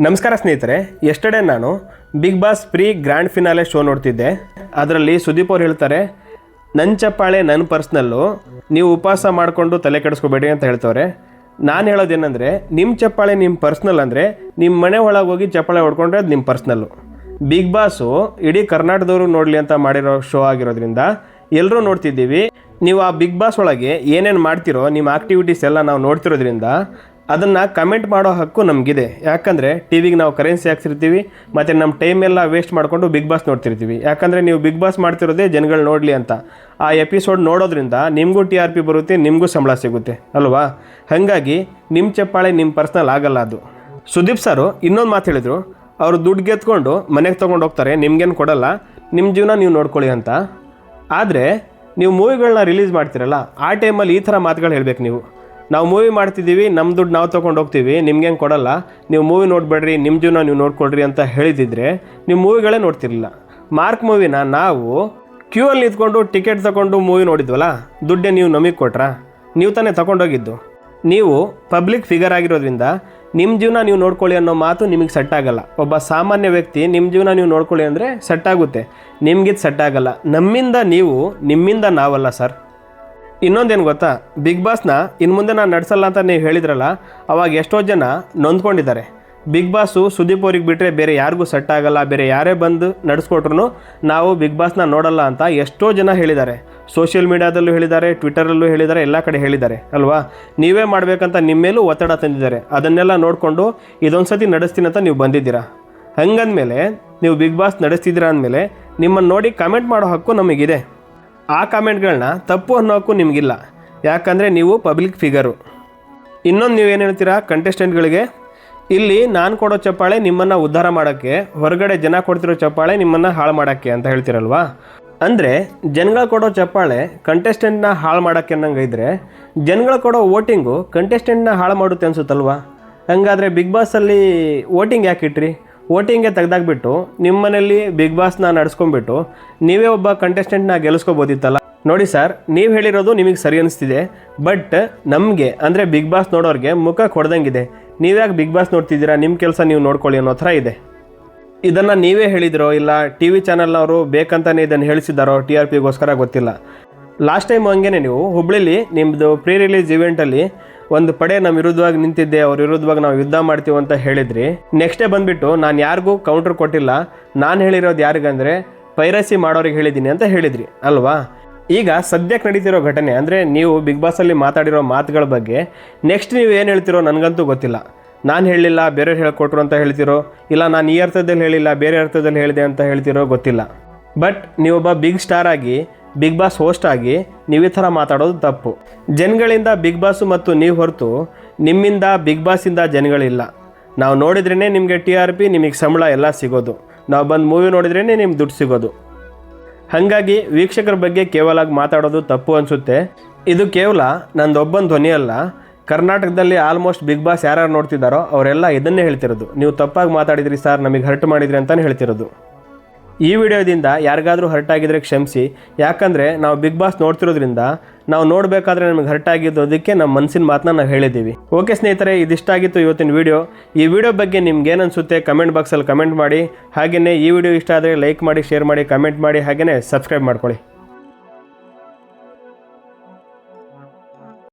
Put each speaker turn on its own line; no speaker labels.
ನಮಸ್ಕಾರ ಸ್ನೇಹಿತರೆ, ಎಸ್ಟರ್ಡೇ ನಾನು Bigg Boss pre grand finale show ನೋಡ್ತಿದ್ದೆ. ಅದರಲ್ಲಿ ಸುದೀಪ್ ಅವ್ರು ಹೇಳ್ತಾರೆ, ನನ್ನ ಚಪ್ಪಾಳೆ ನನ್ನ ಪರ್ಸ್ನಲ್ಲು, ನೀವು ಉಪವಾಸ ಮಾಡಿಕೊಂಡು ತಲೆ ಕೆಡಿಸ್ಕೋಬೇಡಿ ಅಂತ ಹೇಳ್ತವ್ರೆ. ನಾನು ಹೇಳೋದೇನೆಂದರೆ, ನಿಮ್ಮ ಚಪ್ಪಾಳೆ ನಿಮ್ಮ ಪರ್ಸ್ನಲ್ ಅಂದರೆ ನಿಮ್ಮ ಮನೆ ಒಳಗೆ ಹೋಗಿ ಚಪ್ಪಾಳೆ ಹೊಡ್ಕೊಂಡ್ರೆ ಅದು ನಿಮ್ಮ ಪರ್ಸ್ನಲ್ಲು. ಬಿಗ್ ಬಾಸು ಇಡೀ ಕರ್ನಾಟಕದವರು ನೋಡಲಿ ಅಂತ ಮಾಡಿರೋ ಶೋ ಆಗಿರೋದ್ರಿಂದ ಎಲ್ಲರೂ ನೋಡ್ತಿದ್ದೀವಿ. ನೀವು ಆ ಬಿಗ್ ಬಾಸ್ ಒಳಗೆ ಏನೇನು ಮಾಡ್ತಿರೋ ನಿಮ್ಮ ಆ್ಯಕ್ಟಿವಿಟೀಸ್ ಎಲ್ಲ ನಾವು ನೋಡ್ತಿರೋದ್ರಿಂದ ಅದನ್ನು ಕಮೆಂಟ್ ಮಾಡೋ ಹಕ್ಕು ನಮಗಿದೆ. ಯಾಕಂದರೆ ಟಿ ವಿಗೆ ನಾವು ಕರೆನ್ಸಿ ಹಾಕ್ಸಿರ್ತೀವಿ ಮತ್ತು ನಮ್ಮ ಟೈಮೆಲ್ಲ ವೇಸ್ಟ್ ಮಾಡಿಕೊಂಡು ಬಿಗ್ ಬಾಸ್ ನೋಡ್ತಿರ್ತೀವಿ. ಯಾಕಂದರೆ ನೀವು ಬಿಗ್ ಬಾಸ್ ಮಾಡ್ತಿರೋದೇ ಜನಗಳು ನೋಡಲಿ ಅಂತ. ಆ ಎಪಿಸೋಡ್ ನೋಡೋದ್ರಿಂದ ನಿಮಗೂ TRP ಬರುತ್ತೆ, ನಿಮಗೂ ಸಂಬಳ ಸಿಗುತ್ತೆ ಅಲ್ವಾ. ಹಾಗಾಗಿ ನಿಮ್ಮ ಚಪ್ಪಾಳೆ ನಿಮ್ಮ ಪರ್ಸ್ನಲ್ ಆಗಲ್ಲ ಅದು. ಸುದೀಪ್ ಸರು ಇನ್ನೊಂದು ಮಾತು ಹೇಳಿದರು, ಅವರು ದುಡ್ಡು ಗೆತ್ಕೊಂಡು ಮನೆಗೆ ತೊಗೊಂಡು ಹೋಗ್ತಾರೆ, ನಿಮ್ಗೇನು ಕೊಡಲ್ಲ, ನಿಮ್ಮ ಜೀವನ ನೀವು ನೋಡ್ಕೊಳ್ಳಿ ಅಂತ. ಆದರೆ ನೀವು ಮೂವಿಗಳನ್ನ ರಿಲೀಸ್ ಮಾಡ್ತೀರಲ್ಲ, ಆ ಟೈಮಲ್ಲಿ ಈ ಥರ ಮಾತುಗಳು ಹೇಳಬೇಕು. ನಾವು ಮೂವಿ ಮಾಡ್ತಿದ್ದೀವಿ, ನಮ್ಮ ದುಡ್ಡು ನಾವು ತೊಗೊಂಡು ಹೋಗ್ತೀವಿ, ನಿಮ್ಗೇನು ಕೊಡಲ್ಲ, ನೀವು ಮೂವಿ ನೋಡಬೇಡ್ರಿ, ನಿಮ್ಮ ಜೀವನ ನೀವು ನೋಡ್ಕೊಳ್ರಿ ಅಂತ ಹೇಳಿದಿದ್ರೆ ನೀವು ಮೂವಿಗಳೇ ನೋಡ್ತಿರಲಿಲ್ಲ. ಮಾರ್ಕ್ ಮೂವಿನ ನಾವು ಕ್ಯೂ ಅಲ್ಲಿ ನಿಂತ್ಕೊಂಡು ಟಿಕೆಟ್ ತೊಗೊಂಡು ಮೂವಿ ನೋಡಿದ್ವಲ್ಲ, ದುಡ್ಡೇ ನೀವು ನಮಗೆ ಕೊಟ್ರಾ? ನೀವು ತಾನೇ ತೊಗೊಂಡೋಗಿದ್ದು. ನೀವು ಪಬ್ಲಿಕ್ ಫಿಗರ್ ಆಗಿರೋದ್ರಿಂದ ನಿಮ್ಮ ಜೀವನ ನೀವು ನೋಡ್ಕೊಳ್ಳಿ ಅನ್ನೋ ಮಾತು ನಿಮಗೆ ಸೆಟ್ ಆಗಲ್ಲ. ಒಬ್ಬ ಸಾಮಾನ್ಯ ವ್ಯಕ್ತಿ ನಿಮ್ಮ ಜೀವನ ನೀವು ನೋಡ್ಕೊಳ್ಳಿ ಅಂದರೆ ಸೆಟ್ ಆಗುತ್ತೆ, ನಿಮಗಿದು ಸೆಟ್ ಆಗಲ್ಲ. ನಮ್ಮಿಂದ ನೀವು, ನಿಮ್ಮಿಂದ ನಾವಲ್ಲ ಸರ್. ಇನ್ನೊಂದೇನು ಗೊತ್ತಾ, ಬಿಗ್ ಬಾಸ್ನ ಇನ್ನು ಮುಂದೆ ನಾನು ನಡೆಸಲ್ಲ ಅಂತ ನೀವು ಹೇಳಿದ್ರಲ್ಲ, ಅವಾಗ ಎಷ್ಟೋ ಜನ ನೊಂದ್ಕೊಂಡಿದ್ದಾರೆ. ಬಿಗ್ ಬಾಸು ಸುದೀಪ್ ಅವ್ರಿಗೆ ಬಿಟ್ಟರೆ ಬೇರೆ ಯಾರಿಗೂ ಸೆಟ್ ಆಗಲ್ಲ, ಬೇರೆ ಯಾರೇ ಬಂದು ನಡೆಸ್ಕೊಟ್ರು ನಾವು ಬಿಗ್ ಬಾಸ್ನ ನೋಡಲ್ಲ ಅಂತ ಎಷ್ಟೋ ಜನ ಹೇಳಿದ್ದಾರೆ. ಸೋಷಿಯಲ್ ಮೀಡಿಯಾದಲ್ಲೂ ಹೇಳಿದ್ದಾರೆ, ಟ್ವಿಟರಲ್ಲೂ ಹೇಳಿದ್ದಾರೆ, ಎಲ್ಲ ಕಡೆ ಹೇಳಿದ್ದಾರೆ ಅಲ್ವಾ. ನೀವೇ ಮಾಡಬೇಕಂತ ನಿಮ್ಮ ಮೇಲೂ ಒತ್ತಡ ತಂದಿದ್ದಾರೆ. ಅದನ್ನೆಲ್ಲ ನೋಡಿಕೊಂಡು ಇದೊಂದು ಸತಿ ನಡೆಸ್ತೀನಿ ಅಂತ ನೀವು ಬಂದಿದ್ದೀರಾ. ಹಂಗಂದಮೇಲೆ ನೀವು ಬಿಗ್ ಬಾಸ್ ನಡೆಸ್ತಿದ್ದೀರಾ ಅಂದಮೇಲೆ ನಿಮ್ಮನ್ನು ನೋಡಿ ಕಮೆಂಟ್ ಮಾಡೋ ಹಕ್ಕು ನಮಗಿದೆ. ಆ ಕಾಮೆಂಟ್ಗಳನ್ನ ತಪ್ಪು ಅನ್ನೋ ಹಕ್ಕು ನಿಮಗಿಲ್ಲ, ಯಾಕಂದರೆ ನೀವು ಪಬ್ಲಿಕ್ ಫಿಗರು. ಇನ್ನೊಂದು ನೀವೇನು ಹೇಳ್ತೀರಾ ಕಂಟೆಸ್ಟೆಂಟ್ಗಳಿಗೆ, ಇಲ್ಲಿ ನಾನು ಕೊಡೋ ಚಪ್ಪಾಳೆ ನಿಮ್ಮನ್ನು ಉದ್ಧಾರ ಮಾಡೋಕ್ಕೆ, ಹೊರಗಡೆ ಜನ ಕೊಡ್ತಿರೋ ಚಪ್ಪಾಳೆ ನಿಮ್ಮನ್ನು ಹಾಳು ಮಾಡೋಕ್ಕೆ ಅಂತ ಹೇಳ್ತಿರಲ್ವಾ. ಅಂದರೆ ಜನಗಳು ಕೊಡೋ ಚಪ್ಪಾಳೆ ಕಂಟೆಸ್ಟೆಂಟ್ನ ಹಾಳು ಮಾಡೋಕ್ಕೆ ಅನ್ನಂಗೆ ಇದ್ದರೆ, ಜನಗಳು ಕೊಡೋ ವೋಟಿಂಗು ಕಂಟೆಸ್ಟೆಂಟ್ನ ಹಾಳು ಮಾಡುತ್ತೆ ಅನಿಸುತ್ತಲ್ವಾ. ಹಂಗಾದರೆ ಬಿಗ್ ಬಾಸಲ್ಲಿ ವೋಟಿಂಗ್ ಯಾಕೆ ಇಟ್ರಿ? ವೋಟಿಂಗ್ಗೆ ತೆಗೆದಾಕ್ಬಿಟ್ಟು ನಿಮ್ಮ ಮನೇಲಿ ಬಿಗ್ ಬಾಸ್ನ ನಡೆಸ್ಕೊಂಡ್ಬಿಟ್ಟು ನೀವೇ ಒಬ್ಬ ಕಂಟೆಸ್ಟೆಂಟ್ನ ಗೆಲ್ಲಿಸ್ಕೋಬೋದಿತ್ತಲ್ಲ. ನೋಡಿ ಸರ್, ನೀವು ಹೇಳಿರೋದು ನಿಮಗೆ ಸರಿ ಅನಿಸ್ತಿದೆ, ಬಟ್ ನಮಗೆ ಅಂದರೆ ಬಿಗ್ ಬಾಸ್ ನೋಡೋರಿಗೆ ಮುಖ ಕೊಡ್ದಂಗಿದೆ. ನೀವ್ಯಾಕೆ ಬಿಗ್ ಬಾಸ್ ನೋಡ್ತಿದ್ದೀರಾ, ನಿಮ್ಮ ಕೆಲಸ ನೀವು ನೋಡ್ಕೊಳ್ಳಿ ಅನ್ನೋ ಥರ ಇದೆ. ಇದನ್ನು ನೀವೇ ಹೇಳಿದಿರೋ ಇಲ್ಲ TV ಚಾನಲ್ನವರು ಬೇಕಂತಲೇ ಇದನ್ನು ಹೇಳಿಸಿದ್ದಾರೋ TRPಗೋಸ್ಕರ ಗೊತ್ತಿಲ್ಲ. ಲಾಸ್ಟ್ ಟೈಮ್ ಹಂಗೇನೆ ನೀವು ಹುಬ್ಳಿಲಿ ನಿಮ್ಮದು ಪ್ರೀ ರಿಲೀಸ್ ಇವೆಂಟಲ್ಲಿ ಒಂದು ಪಡೆ ನಮ್ಮ ವಿರುದ್ಧವಾಗಿ ನಿಂತಿದ್ದೆ, ಅವ್ರ ವಿರುದ್ಧವಾಗಿ ನಾವು ಯುದ್ಧ ಮಾಡ್ತೀವಿ ಅಂತ ಹೇಳಿದ್ರಿ. ನೆಕ್ಸ್ಟ್ ಡೇ ಬಂದುಬಿಟ್ಟು ನಾನು ಯಾರಿಗೂ ಕೌಂಟ್ರ್ ಕೊಟ್ಟಿಲ್ಲ, ನಾನು ಹೇಳಿರೋದು ಯಾರಿಗಂದರೆ ಪೈರಸಿ ಮಾಡೋರಿಗೆ ಹೇಳಿದ್ದೀನಿ ಅಂತ ಹೇಳಿದ್ರಿ ಅಲ್ವಾ. ಈಗ ಸದ್ಯಕ್ಕೆ ನಡೀತಿರೋ ಘಟನೆ ಅಂದರೆ ನೀವು ಬಿಗ್ ಬಾಸಲ್ಲಿ ಮಾತಾಡಿರೋ ಮಾತುಗಳ ಬಗ್ಗೆ ನೆಕ್ಸ್ಟ್ ನೀವು ಏನು ಹೇಳ್ತಿರೋ ನನಗಂತೂ ಗೊತ್ತಿಲ್ಲ. ನಾನು ಹೇಳಿಲ್ಲ, ಬೇರೆಯವ್ರು ಹೇಳ್ಕೊಟ್ರು ಅಂತ ಹೇಳ್ತಿರೋ, ಇಲ್ಲ ನಾನು ಈ ಅರ್ಥದಲ್ಲಿ ಹೇಳಿಲ್ಲ ಬೇರೆ ಅರ್ಥದಲ್ಲಿ ಹೇಳಿದೆ ಅಂತ ಹೇಳ್ತಿರೋ ಗೊತ್ತಿಲ್ಲ. ಬಟ್ ನೀವೊಬ್ಬ ಬಿಗ್ ಸ್ಟಾರ್ ಆಗಿ, ಬಿಗ್ ಬಾಸ್ ಹೋಸ್ಟ್ ಆಗಿ ನೀವು ಈ ಥರ ಮಾತಾಡೋದು ತಪ್ಪು. ಜನಗಳಿಂದ ಬಿಗ್ ಬಾಸು ಮತ್ತು ನೀವು ಹೊರತು ನಿಮ್ಮಿಂದ ಬಿಗ್ ಬಾಸಿಂದ ಜನಗಳಿಲ್ಲ. ನಾವು ನೋಡಿದ್ರೇ ನಿಮಗೆ TRP, ನಿಮಗೆ ಸಂಬಳ ಎಲ್ಲ ಸಿಗೋದು. ನಾವು ಬಂದು ಮೂವಿ ನೋಡಿದ್ರೇ ನಿಮ್ಗೆ ದುಡ್ಡು ಸಿಗೋದು. ಹಾಗಾಗಿ ವೀಕ್ಷಕರ ಬಗ್ಗೆ ಕೇವಲ ಮಾತಾಡೋದು ತಪ್ಪು ಅನಿಸುತ್ತೆ. ಇದು ಕೇವಲ ನಂದೊಬ್ಬನ ಧ್ವನಿ ಅಲ್ಲ, ಕರ್ನಾಟಕದಲ್ಲಿ ಆಲ್ಮೋಸ್ಟ್ ಬಿಗ್ ಬಾಸ್ ಯಾರ್ಯಾರು ನೋಡ್ತಿದ್ದಾರೋ ಅವರೆಲ್ಲ ಇದನ್ನೇ ಹೇಳ್ತಿರೋದು. ನೀವು ತಪ್ಪಾಗಿ ಮಾತಾಡಿದ್ರಿ ಸರ್, ನಮಗೆ ಹರ್ಟ್ ಮಾಡಿದ್ರಿ ಅಂತಲೇ ಹೇಳ್ತಿರೋದು. ಈ ವಿಡಿಯೋದಿಂದ ಯಾರಿಗಾದರೂ ಹರ್ಟ್ ಆಗಿದ್ರೆ ಕ್ಷಮಿಸಿ, ಯಾಕಂದರೆ ನಾವು ಬಿಗ್ ಬಾಸ್ ನೋಡ್ತಿರೋದ್ರಿಂದ ನಾವು ನೋಡಬೇಕಾದ್ರೆ ನಮಗೆ ಹರ್ಟ್ ಆಗಿದ್ದೋದಕ್ಕೆ ನಮ್ಮ ಮನಸ್ಸಿನ ಮಾತನ್ನ ನಾವು ಹೇಳಿದ್ದೀವಿ. ಓಕೆ ಸ್ನೇಹಿತರೆ, ಇದಿಷ್ಟ ಆಗಿತ್ತು ಇವತ್ತಿನ ವಿಡಿಯೋ. ಈ ವಿಡಿಯೋ ಬಗ್ಗೆ ನಿಮ್ಗೆ ಏನನ್ಸುತ್ತೆ ಕಮೆಂಟ್ ಬಾಕ್ಸಲ್ಲಿ ಕಮೆಂಟ್ ಮಾಡಿ. ಹಾಗೆಯೇ ಈ ವಿಡಿಯೋ ಇಷ್ಟ ಆದರೆ ಲೈಕ್ ಮಾಡಿ, ಶೇರ್ ಮಾಡಿ, ಕಮೆಂಟ್ ಮಾಡಿ, ಹಾಗೆಯೇ ಸಬ್ಸ್ಕ್ರೈಬ್ ಮಾಡ್ಕೊಳ್ಳಿ.